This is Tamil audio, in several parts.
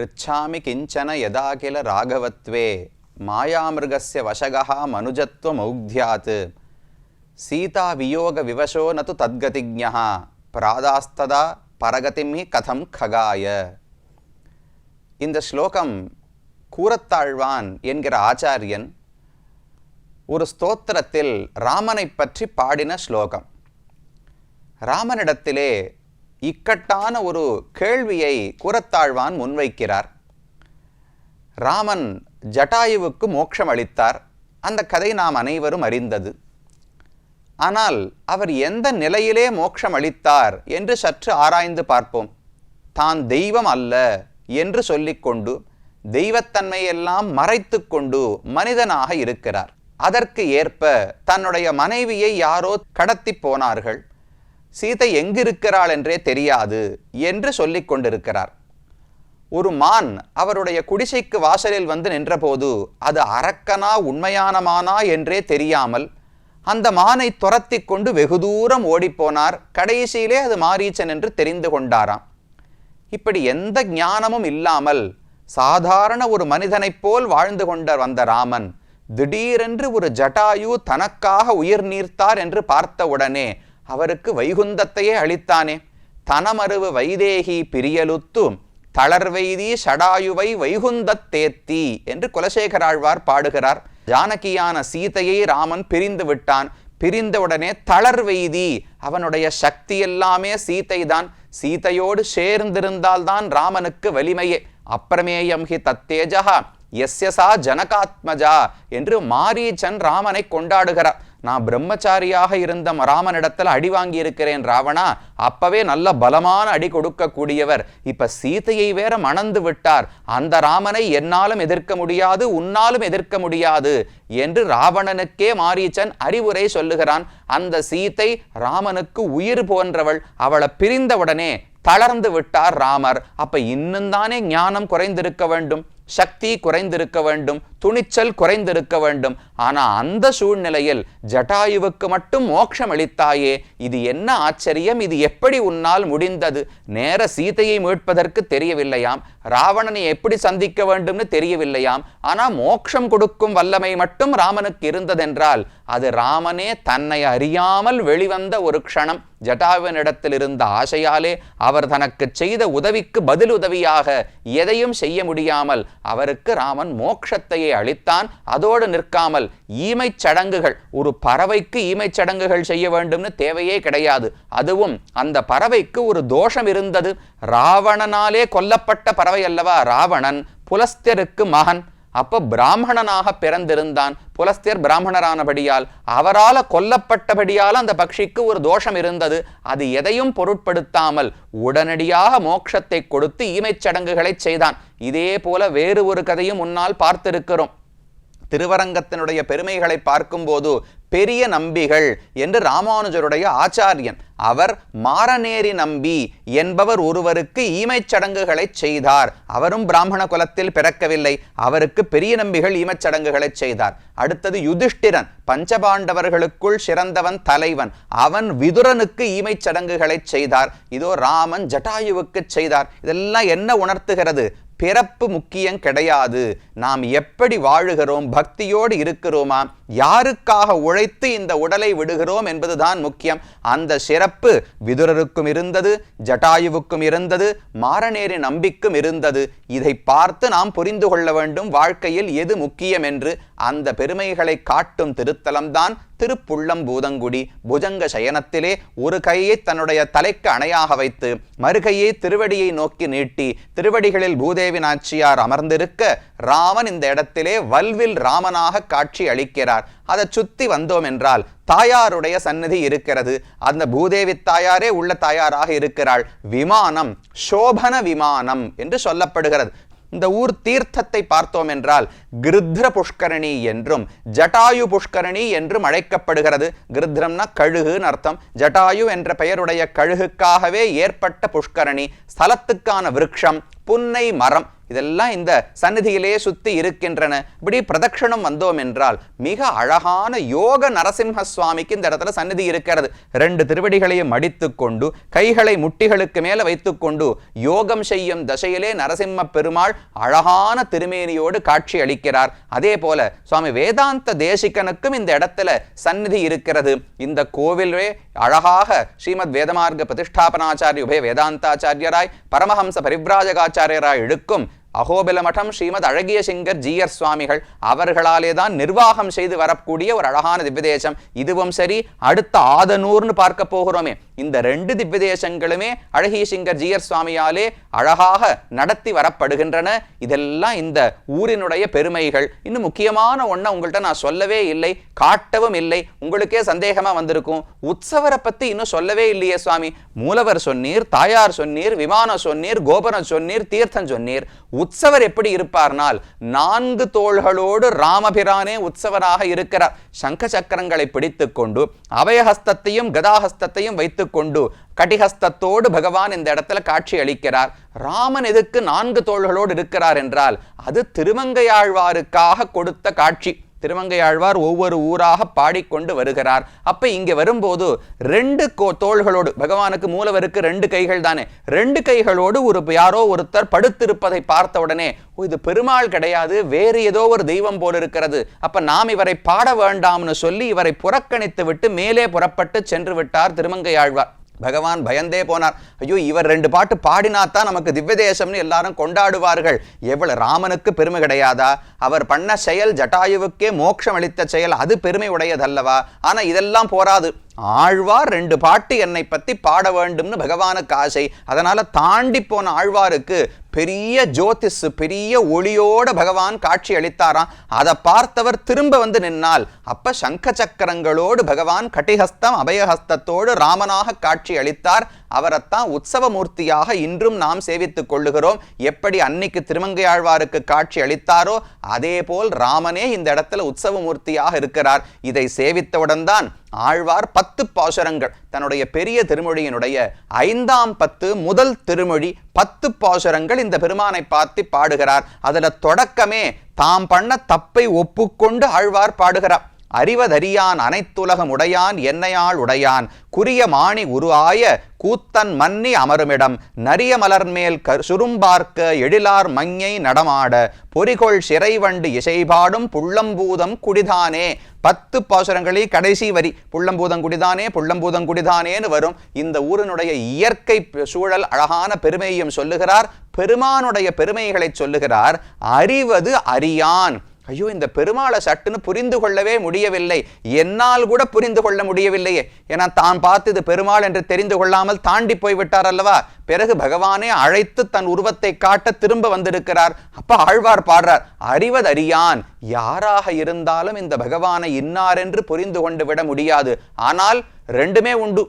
பிருச்சாமி கிஞ்சன யதா கில ராகவத்வே மாயாமிருகஸ்ய வசகः மனுஜத்வமௌக்த்யாத் சீதா வியோக விவசோ நது தத்கதிஜ்ஞः பிராதாஸ்ததா பரகதிம் கதம் ககாய. இந்த ஸ்லோகம் கூரத்தாழ்வான் என்கிற ஆச்சாரியன் ஒரு ஸ்தோத்திரத்தில் ராமனை பற்றி பாடின ஸ்லோகம். ராமனிடத்திலே இக்கட்டான ஒரு கேள்வியை கூரத்தாழ்வான் முன்வைக்கிறார். ராமன் ஜட்டாயுவுக்கு மோட்சம் அளித்தார். அந்த கதை நாம் அனைவரும் அறிந்தது. ஆனால் அவர் எந்த நிலையிலே மோட்சம் அளித்தார் என்று சற்று ஆராய்ந்து பார்ப்போம். தான் தெய்வம் அல்ல என்று சொல்லிக்கொண்டு தெய்வத்தன்மையெல்லாம் மறைத்து கொண்டு மனிதனாக இருக்கிறார். அதற்கு ஏற்ப தன்னுடைய மனைவியை யாரோ கடத்தி போனார்கள். சீதை எங்கிருக்கிறாள் என்றே தெரியாது என்று சொல்லிக் கொண்டிருக்கிறார். ஒரு மான் அவருடைய குடிசைக்கு வாசலில் வந்து நின்றபோது அது அரக்கனா உண்மையான மானா என்றே தெரியாமல் அந்த மானை துரத்தி கொண்டு வெகு தூரம் ஓடிப்போனார். கடைசியிலே அது மாரீச்சன் என்று தெரிந்து கொண்டாராம். இப்படி எந்த ஞானமும் இல்லாமல் சாதாரண ஒரு மனிதனைப் போல் வாழ்ந்து கொண்ட வந்த ராமன் திடீரென்று ஒரு ஜட்டாயு தனக்காக உயிர் நீர்த்தார் என்று பார்த்தவுடனே அவருக்கு வைகுந்தத்தையே அளித்தானே. தனமருவு வைதேகி பிரியலுத்து தளர்வைதி ஷடாயுவை வைகுந்தத் தேத்தி என்று குலசேகராழ்வார் பாடுகிறார். ஜானகியான சீதையை ராமன் பிரிந்து விட்டான். பிரிந்தவுடனே தளர்வைதி, அவனுடைய சக்தி எல்லாமே சீதைதான். சீதையோடு சேர்ந்திருந்தால்தான் ராமனுக்கு வலிமையே. அப்பிரமேயம் ஹி தத்தேஜா எஸ்யசா ஜனகாத்மஜா என்று மாரீச்சன் ராமனை கொண்டாடுகிறார். நான் பிரம்மச்சாரியாக இருந்த ராமனிடத்தில் அடி வாங்கி இருக்கிறேன் ராவணா, அப்பவே நல்ல பலமான அடி கொடுக்கக்கூடியவர், இப்ப சீதையை வேற மணந்து விட்டார், அந்த ராமனை என்னாலும் எதிர்க்க முடியாது, உன்னாலும் எதிர்க்க முடியாது என்று ராவணனுக்கே மாரீச்சன் அறிவுரை சொல்லுகிறான். அந்த சீதை ராமனுக்கு உயிர் போன்றவள். அவளை பிரிந்தவுடனே தளர்ந்து விட்டார் ராமர். அப்ப இன்னும் தானே ஞானம் குறைந்திருக்க வேண்டும், சக்தி குறைந்திருக்க வேண்டும், துணிச்சல் குறைந்திருக்க வேண்டும். ஆனா அந்த சூழ்நிலையில் ஜட்டாயுவுக்கு மட்டும் மோட்சம் அளித்தாயே, இது என்ன ஆச்சரியம், இது எப்படி உன்னால் முடிந்தது? நேர சீதையை மீட்பதற்கு தெரியவில்லையாம், ராவணனை எப்படி சந்திக்க வேண்டும்னு தெரியவில்லையாம். ஆனா மோட்சம் கொடுக்கும் வல்லமை மட்டும் ராமனுக்கு இருந்ததென்றால் அது ராமனே தன்னை அறியாமல் வெளிவந்த ஒரு க்ஷணம். ஜட்டாயுவினிடத்தில் இருந்த ஆசையாலே அவர் தனக்கு செய்த உதவிக்கு பதில் உதவியாக எதையும் செய்ய முடியாமல் அவருக்கு ராமன் மோட்சத்தையே அளித்தான். அதோடு நிற்காமல் ஈமைச் சடங்குகள், ஒரு பறவைக்கு ஈமைச் சடங்குகள் செய்ய வேண்டும்னு தேவையே கிடையாது. அதுவும் அந்த பறவைக்கு ஒரு தோஷம் இருந்தது. ராவணனாலே கொல்லப்பட்ட பறவை அல்லவா ராவணன், புலஸ்தியருக்கு மகன். அப்ப பிராமணனாக பிறந்திருந்தான். புலஸ்தியர் பிராமணரானபடியால் அவரால் கொல்லப்பட்டபடியால் அந்த பட்சிக்கு ஒரு தோஷம் இருந்தது. அது எதையும் பொருட்படுத்தாமல் உடனடியாக மோட்சத்தை கொடுத்து ஈமைச் சடங்குகளை செய்தான். இதே போல வேறு ஒரு கதையும் முன்னால் பார்த்திருக்கிறோம். திருவரங்கத்தினுடைய பெருமைகளை பார்க்கும்போது பெரிய நம்பிகள் என்று ராமானுஜருடைய ஆச்சாரியன், அவர் மாரநேரி நம்பி என்பவர் ஒருவருக்கு ஈமைச் சடங்குகளை செய்தார். அவரும் பிராமண குலத்தில் பிறக்கவில்லை. அவருக்கு பெரிய நம்பிகள் ஈமைச் சடங்குகளை செய்தார். அடுத்தது யுதிஷ்டிரன், பஞ்சபாண்டவர்களுக்குள் சிறந்தவன், தலைவன். அவன் விதுரனுக்கு ஈமைச் சடங்குகளை செய்தார். இதோ ராமன் ஜட்டாயுவுக்கு செய்தார். இதெல்லாம் என்ன உணர்த்துகிறது? பிறப்பு முக்கியம் கிடையாது. நாம் எப்படி வாழுகிறோம், பக்தியோடு இருக்கிறோமா, யாருக்காக உழைத்து இந்த உடலை விடுகிறோம் என்பதுதான் முக்கியம். அந்த சிறப்பு விதுரருக்கும் இருந்தது, ஜட்டாயுவுக்கும் இருந்தது, மாரநேரி நம்பிக்கும் இருந்தது. இதை பார்த்து நாம் புரிந்து கொள்ள வேண்டும் வாழ்க்கையில் எது முக்கியம் என்று. அந்த பெருமைகளை காட்டும் திருத்தலம்தான் திருப்புள்ளம்பூதங்குடி. புஜங்க சயனத்திலே ஒரு கையை தன்னுடைய தலைக்கு அணையாக வைத்து மறுகையை திருவடியை நோக்கி நீட்டி திருவடிகளில் பூதேவி நாச்சியார் அமர்ந்திருக்க ராமன் இந்த இடத்திலே வல்வில் ராமனாக காட்சி அளிக்கிறார். அதை சுத்தி வந்தோம் என்றால் தாயாருடைய சந்நிதி இருக்கிறது. அந்த பூதேவி தாயாரே உள்ள தாயாராக இருக்கிறாள். விமானம் சோபன விமானம் என்று சொல்லப்படுகிறது. இந்த ஊர் தீர்த்தத்தை பார்த்தோம் என்றால் கிருத்ர புஷ்கரணி என்றும் ஜட்டாயு புஷ்கரணி என்றும் அழைக்கப்படுகிறது. கிருத்ரம்னா கழுகுன்னு அர்த்தம். ஜட்டாயு என்ற பெயருடைய கழுகுக்காகவே ஏற்பட்ட புஷ்கரணி. ஸ்தலத்துக்கான விருட்சம் புன்னை மரம் இதெல்லாம் இந்த சந்நிதியிலே சுத்தி இருக்கின்றன. இப்படி பிரதட்சணம் வந்தோம் என்றால் மிக அழகான யோக நரசிம்ம சுவாமிக்கு இந்த இடத்துல சந்நிதி இருக்கிறது. 2 திருவடிகளையும் மடித்து கொண்டு கைகளை முட்டிகளுக்கு மேல வைத்துக்கொண்டு யோகம் செய்யும் தசையிலே நரசிம்ம பெருமாள் அழகான திருமேனியோடு காட்சி அளிக்கிறார். அதே போல சுவாமி வேதாந்த தேசிகனுக்கும் இந்த இடத்துல சந்நிதி இருக்கிறது. இந்த கோவிலே அழகாக ஸ்ரீமத் வேதமார்க்க பிரதிஷ்டாபனாச்சாரிய உபய வேதாந்தாச்சாரியராய் பரமஹம்ச பரிவ்ராஜகாச்சாரியராய் இழுக்கும் அகோபில மடம் ஸ்ரீமத் அழகிய சிங்கர் ஜீயர் சுவாமிகள் அவர்களாலே தான் நிர்வாகம் செய்து வரக்கூடிய ஒரு அழகான திவ்யதேசம். இதுவும் சரி, அடுத்த ஆதனூர்னு பார்க்க போகிறோமே, இந்த 2 திவ்யதேசங்களுமே அழகிய சிங்கர் ஜீயர் சுவாமியாலே அழகாக நடத்தி வரப்படுகின்றன. இதெல்லாம் இந்த ஊரினுடைய பெருமைகள். இன்னும் முக்கியமான ஒன்றை உங்கள்கிட்ட நான் சொல்லவே இல்லை, காட்டவும் இல்லை. உங்களுக்கே சந்தேகமா வந்திருக்கும், உற்சவரை பத்தி இன்னும் சொல்லவே இல்லையே சுவாமி. மூலவர் சொன்னீர், தாயார் சொன்னீர், விமானம் சொன்னீர், கோபுரம் சொன்னீர், தீர்த்தம் சொன்னீர். உற்சவர் எப்படி இருப்பார்னால் 4 தோள்களோடு ராமபிரானே உற்சவராக இருக்கிறார். சங்க சக்கரங்களை பிடித்துக் கொண்டு அபயஹஸ்தத்தையும் கதாஹஸ்தத்தையும் வைத்துக் கொண்டு கடிஹஸ்தத்தோடு பகவான் இந்த இடத்துல காட்சி அளிக்கிறார். ராமன் எதுக்கு 4 தோள்களோடு இருக்கிறார் என்றால் அது திருமங்கையாழ்வாருக்காக கொடுத்த காட்சி. திருமங்கையாழ்வார் ஒவ்வொரு ஊராக பாடிக்கொண்டு வருகிறார். அப்ப இங்க வரும்போது 2 தோள்களோடு, பகவானுக்கு மூலவருக்கு 2 கைகள் தானே, 2 கைகளோடு யாரோ ஒருத்தர் படுத்திருப்பதை பார்த்த உடனே இது பெருமாள் கிடையாது, வேறு ஏதோ ஒரு தெய்வம் போல் இருக்கிறது, அப்ப நாம் இவரை பாட வேண்டாம்னு சொல்லி இவரை புறக்கணித்து விட்டு மேலே புறப்பட்டு சென்று விட்டார் திருமங்கையாழ்வார். பகவான் பயந்தே போனார். ஐயோ, இவர் 2 பாட்டு பாடினாத்தான் நமக்கு திவ்யதேசம்னு எல்லாரும் கொண்டாடுவார்கள். எவ்வளவு ராமனுக்கு பெருமை கிடையாதா? அவர் பண்ண செயல் ஜட்டாயுவுக்கே மோட்சம் அளித்த செயல், அது பெருமை உடையதல்லவா? ஆனா இதெல்லாம் போராது, ஆழ்வார் 2 பாட்டு என்னை பத்தி பாட வேண்டும்னு பகவானுக்கு ஆசை. அதனால தாண்டி போன ஆழ்வாருக்கு பெரிய ஜோதிஷ், பெரிய ஒளியோட பகவான் காட்சி அளித்தாராம். அதை பார்த்தவர் திரும்ப வந்து நின்னால் அப்ப சங்க சக்கரங்களோடு பகவான் கட்டிஹஸ்தம் அபயஹஸ்தத்தோடு ராமனாக காட்சி அளித்தார். அவரைத்தான் உற்சவ மூர்த்தியாக இன்றும் நாம் சேவித்துக் கொள்ளுகிறோம். எப்படி அன்னைக்கு திருமங்கையாழ்வாருக்கு காட்சி அளித்தாரோ அதே போல் ராமனே இந்த இடத்துல உற்சவ மூர்த்தியாக இருக்கிறார். இதை சேவித்தவுடன் தான் ஆழ்வார் 10 பாசுரங்கள் தன்னுடைய பெரிய திருமொழியினுடைய 5ஆம் 10 முதல் திருமொழி 10 பாசுரங்கள் இந்த பெருமானை பார்த்து பாடுகிறார். அதுல தொடக்கமே தாம் பண்ண தப்பை ஒப்புக்கொண்டு ஆழ்வார் பாடுகிறார். அறிவதறியான் அனைத்துலகம் உடையான் என்னையாள் உடையான் குறிய மாணி உருவாய கூத்தன் மன்னி அமருமிடம் நரிய மலர்மேல் சுரும்பார்க்க எழிலார் மஞ்சை நடமாட பொறிகொள் சிறைவண்டு இசைபாடும் புள்ளம்பூதம் குடிதானே. 10 பாசுரங்களில் கடைசி வரி புள்ளம்பூதம் குடிதானே, புள்ளம்பூதம் குடிதானேன்னு வரும். இந்த ஊரினுடைய இயற்கை சூழல் அழகான பெருமையையும் சொல்லுகிறார், பெருமானுடைய பெருமைகளை சொல்லுகிறார். அறிவது அறியான். ஐயோ, இந்த பெருமாளை சட்டுன்னு புரிந்து கொள்ளவே முடியவில்லை, என்னால் கூட புரிந்து கொள்ள முடியவில்லையே. ஏன்னா தான் பார்த்து இது பெருமாள் என்று தெரிந்து கொள்ளாமல் தாண்டி போய்விட்டார் அல்லவா. பிறகு பகவானே அழைத்து தன் உருவத்தை காட்ட திரும்ப வந்திருக்கிறார். அப்ப ஆழ்வார் பாடுறார், அறிவதறியான். யாராக இருந்தாலும் இந்த பகவானை இன்னார் என்று புரிந்து கொண்டு விட முடியாது. ஆனால் 2மே உண்டு.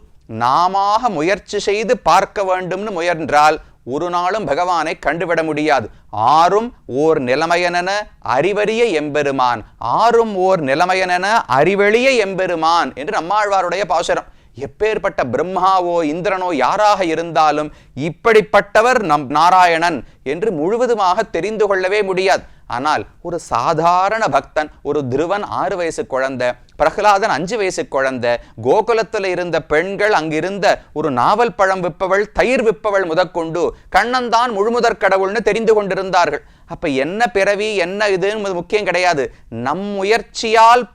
நாம முயற்சி செய்து பார்க்க வேண்டும்னு முயன்றால் ஒரு நாளும் பகவானை கண்டுவிட முடியாது. ஆறும் ஓர் நிலைமையன அறிவறிய எம்பெருமான், ஆறும் ஓர் நிலைமையன அறிவெளிய எம்பெருமான் என்று நம்மாழ்வாருடைய பாசுரம். எப்பேற்பட்ட பிரம்மாவோ இந்திரனோ யாராக இருந்தாலும் இப்படிப்பட்டவர் நம் நாராயணன் என்று முழுவதுமாக தெரிந்து கொள்ளவே முடியாது. ஆனால் ஒரு சாதாரண பக்தன், ஒரு துருவன் 6 வயசு குழந்தை, பிரகலாதன் 5 வயசு குழந்தை, கோகுலத்தில் இருந்த பெண்கள், அங்கிருந்த ஒரு நாவல் பழம் விற்பவள், தயிர் விற்பவள் முதற்கொண்டு கண்ணன் தான் முழுமுதற் கடவுள்னு தெரிந்து கொண்டிருந்தார்கள். அப்ப என்ன பிறவி என்ன இதுன்னு முக்கியம் கிடையாது. நம் முயற்சியால்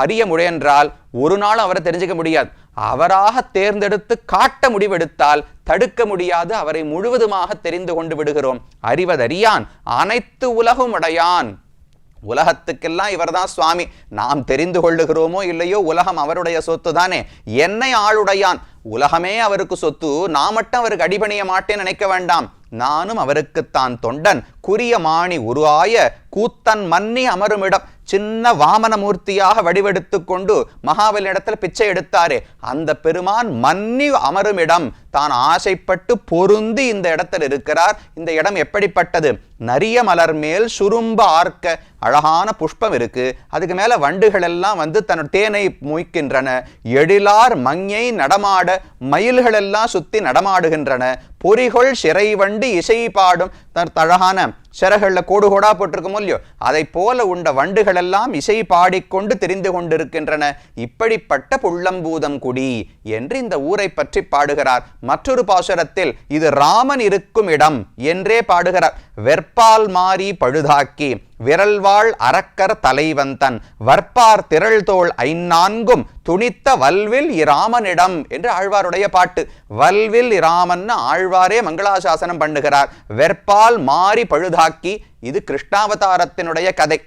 அறிய முயன்றால் ஒரு நாளும் அவரை தெரிஞ்சுக்க முடியாது. அவராக தேர்ந்தெடுத்து காட்ட முடிவெடுத்தால் தடுக்க முடியாது, அவரை முழுவதுமாக தெரிந்து கொண்டு விடுகிறோம். அறிவதறியான் அனைத்து உலகும் உடையான். உலகத்துக்கெல்லாம் இவர்தான் சுவாமி. நாம் தெரிந்து கொள்ளுகிறோமோ இல்லையோ உலகம் அவருடைய சொத்து தானே. என்னை ஆளுடையான், உலகமே அவருக்கு சொத்து, நான் மட்டும் அவருக்கு அடிபணிய மாட்டேன்னு நினைக்க வேண்டாம். நானும் அவருக்குத்தான் தொண்டன் குறிய மாணி உருவாய கூத்தன் மன்னி அமருமிடம். சின்ன வாமனமூர்த்தியாக வடிவெடுத்து கொண்டு மகாபலி இடத்துல பிச்சை எடுத்தாரே, அந்த பெருமான் மன்னி அமரும் இடம், தான் ஆசைப்பட்டு பொருந்தி இந்த இடத்தில் இருக்கிறார். இந்த இடம் எப்படிப்பட்டது? நரிய மலர் மேல் சுரும்ப ஆர்க்க அழகான புஷ்பம் இருக்கு, அதுக்கு மேல வண்டுகள் எல்லாம் வந்து தன் தேனை மொய்க்கின்றன, எழிலார் மங்கை நடமாட மயில்கள் எல்லாம் சுத்தி நடமாடுகின்றன, பொறிகொள் சிறை வண்டு இசை பாடும், அழகான சிறகுல கோடு கோடா போட்டிருக்கும் இல்லையோ, அதை போல உண்ட வண்டுகள் எல்லாம் இசை பாடிக்கொண்டு திரிந்து கொண்டிருக்கின்றன. இப்படிப்பட்ட புள்ளம்பூதம் குடி என்று இந்த ஊரை பற்றி பாடுகிறார். மற்றொரு பாசுரத்தில் இது ராமன் இருக்கும் இடம் என்றே பாடுகிறார். வெற்பால் மாறி பழுதாக்கி விரல்வாள் அரக்கர் தலைவந்தன் வற்பார் திரள்தோள் ஐநான்கும் துணித்த வல்வில் இராமனிடம் என்று ஆழ்வாருடைய பாட்டு. வல்வில் இராமன் ஆழ்வாரே மங்களாசாசனம் பண்ணுகிறார். வெற்பால் மாறி பழுதாக்கி, இது கிருஷ்ணாவதாரத்தினுடைய கதை.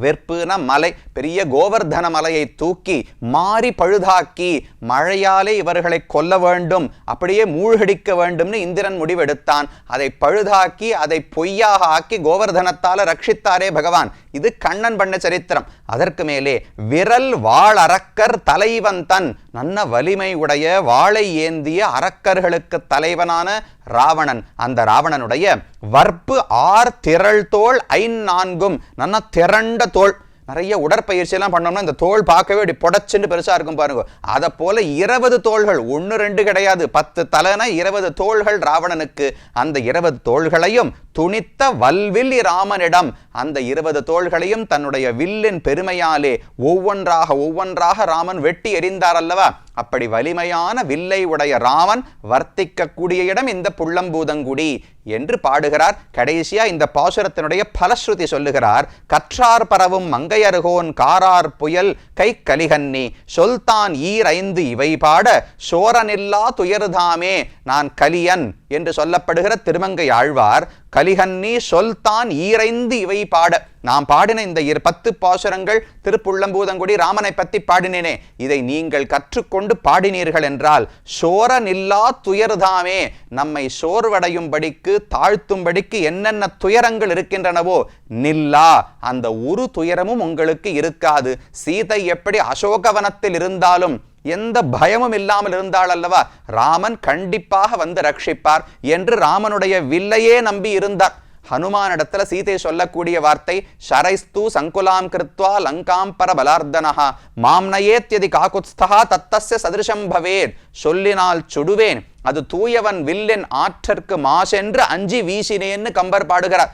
வெற்புன மலை, பெரிய கோவர்தன மலையை தூக்கி மாறி பழுதாக்கி, மழையாலே இவர்களை கொல்ல வேண்டும், அப்படியே மூழ்கடிக்க வேண்டும்னு இந்திரன் முடிவெடுத்தான். அதை பழுதாக்கி அதை பொய்யாக ஆக்கி கோவர்தனத்தால ரட்சித்தாரே பகவான். இது கண்ணன் பண்ண சரித்திரம். அதற்கு மேலே விரல் வாழ் அரக்கர் தலைவந்தன், நல்ல வலிமை உடைய வாளை ஏந்திய அரக்கர்களுக்கு தலைவனான ராவணன். அந்த ராவணனுடைய வற்பு ஆர் திரள் தோள் ஐநான்கும், நல்ல திரண்ட தோள். நிறைய உடற்பயிற்சி எல்லாம் பண்ணோம்னா இந்த தோல் பார்க்கவே இப்படி பொடச்சுன்னு பெருசா இருக்கும் பாருங்க. அதை போல 20 தோள்கள், 1 2 கிடையாது, 10 தலைன 20 தோள்கள் ராவணனுக்கு. அந்த 20 தோள்களையும் துணித்த வல்வில் ராமனிடம், அந்த 20 தோள்களையும் தன்னுடைய வில்லின் பெருமையாலே ஒவ்வொன்றாக ராமன் வெட்டி எறிந்தார் அல்லவா. அப்படி வலிமையான வில்லை உடைய ராமன் வர்த்திக்க கூடிய இடம் இந்த புள்ளம்பூதங்குடி என்று பாடுகிறார். கடைசியா இந்த பாசுரத்தினுடைய பலஸ்ருதி சொல்லுகிறார். கற்றார் பரவும் மங்கையர்கோன் காரார் புயல் கை கலிகன்னி சொல்தான் ஈர் 5 இவை பாட சோரனில்லா துயர்தாமே. நான் கலியன் என்று சொல்லப்படுகிற திருமங்கை ஆழ்வார் கலிகன்னி சொல்தான் ஈரைந்து இவை பாட, நாம் பாடின இந்த 10 பாசுரங்கள் திருப்புள்ளம்பூதங்குடி ராமனை பற்றி பாடினேனே, இதை நீங்கள் கற்றுக்கொண்டு பாடினீர்கள் என்றால் சோரனில்லா துயர்தாமே, நம்மை சோர்வடையும்படிக்கு தாழ்த்தும்படிக்கு என்னென்ன துயரங்கள் இருக்கின்றனவோ நில்லா, அந்த ஒரு துயரமும் உங்களுக்கு இருக்காது. சீதை எப்படி அசோகவனத்தில் இருந்தாலும் எந்த பயமும் இல்லாமல் இருந்தாள் அல்லவா, ராமன் கண்டிப்பாக வந்து ரட்சிப்பார் என்று ராமனுடைய வில்லையே நம்பி இருந்தார். ஹனுமானிடத்துல சீதை சொல்லக்கூடிய வார்த்தை ஷரைஸ்து சங்குலாம் கிருத்வா லங்காம் பரபலார்தனஹா மாம்னயேத்யதி காகுத்ஸ்தஹா தத்தஸ்ய சதிருஷம் பவேத், சொல்லினால் சுடுவேன் அது தூயவன் வில்லின் ஆற்றற்கு மாசென்று அஞ்சி வீசினேன்னு கம்பர் பாடுகிறார்.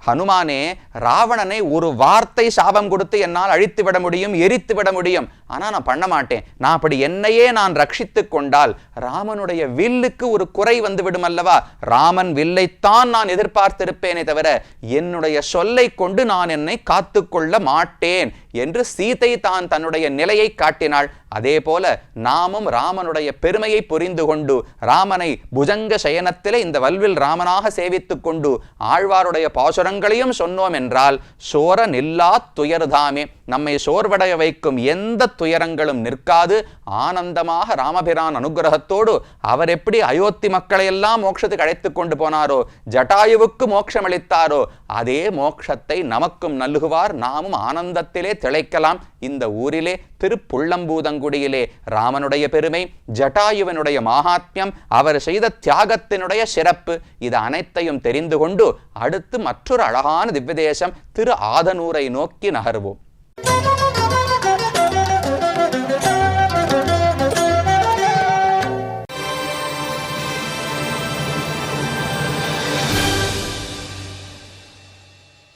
ஹனுமானே, ராவணனை ஒரு வார்த்தை சாபம் கொடுத்து என்னால் அழித்து விட முடியும், எரித்து விட முடியும், ஆனா நான் பண்ண மாட்டேன். நான் அப்படி என்னையே நான் ரட்சித்து கொண்டால் ராமனுடைய வில்லுக்கு ஒரு குறை வந்து விடும் அல்லவா. ராமன் வில்லைத்தான் நான் எதிர்பார்த்திருப்பேனே தவிர என்னுடைய சொல்லை கொண்டு நான் என்னை காத்து கொள்ள மாட்டேன் என்று சீதை தான் தன்னுடைய நிலையை காட்டினாள். அதே போல நாமும் ராமனுடைய பெருமையை புரிந்து கொண்டு ராமனை புஜங்க சயனத்திலே இந்த வல்வில் ராமனாக சேவித்துக் கொண்டு ஆழ்வாருடைய பாசுரங்களையும் சொன்னோம் என்றால் சோர நில்லா துயர்தாமே, நம்மை சோர்வடைய வைக்கும் எந்த துயரங்களும் நிற்காது. ஆனந்தமாக ராமபிரான் அனுகிரகத்தோடு அவர் எப்படி அயோத்தி மக்களை எல்லாம் மோட்சத்துக்கு அழைத்துக் கொண்டு போனாரோ, ஜட்டாயுவுக்கு மோட்சம் அளித்தாரோ, அதே மோட்சத்தை நமக்கும் நல்குவார். நாமும் ஆனந்தத்திலே திளைக்கலாம். இந்த ஊரிலே திருப்புள்ளம்பூதங்குடியிலே ராமனுடைய பெருமை, ஜட்டாயுவனுடைய மகாத்மியம், அவர் செய்த தியாகத்தினுடைய சிறப்பு, இது அனைத்தையும் தெரிந்து கொண்டு அடுத்து மற்றொரு அழகான திவ்யதேசம் திரு ஆதனூரை நோக்கி நகர்வோம்.